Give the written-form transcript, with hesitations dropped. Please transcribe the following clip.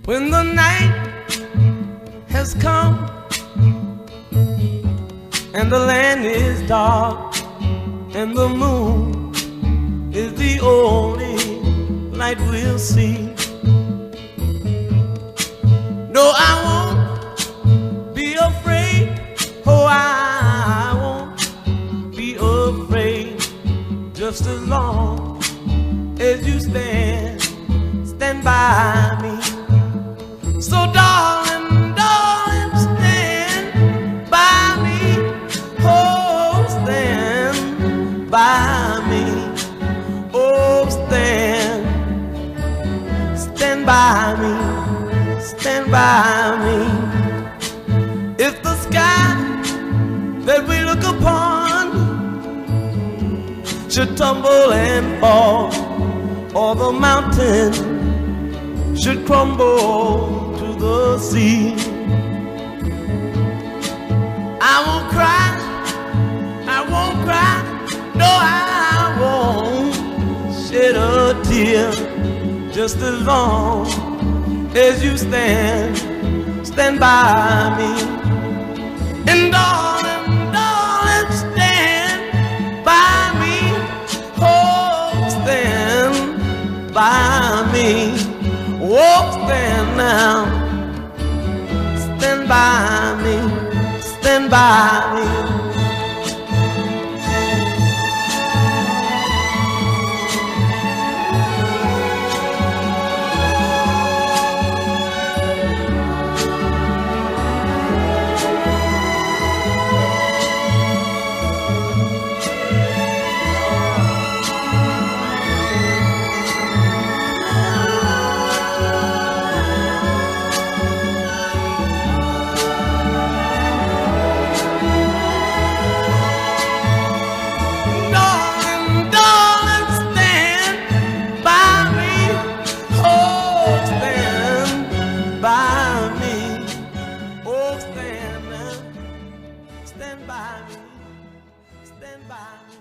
When the night has come and the land is dark and the moon is the only light we'll see. No, I won't be afraid. Oh, I won't be afraid. Just as long as you stand by me. So darling, darling, stand by me. Oh, stand by me. Oh, stand by me. Stand by me. If the sky that we look upon should tumble and fall, or the mountain should crumble to the sea, I won't cry, I won't cry, no, I won't shed a tear, just as long as you stand by me. And darling, darling, stand by me. Oh, stand by me. Oh, stand now. Stand by me. Stand by me. Stand by me, stand by me.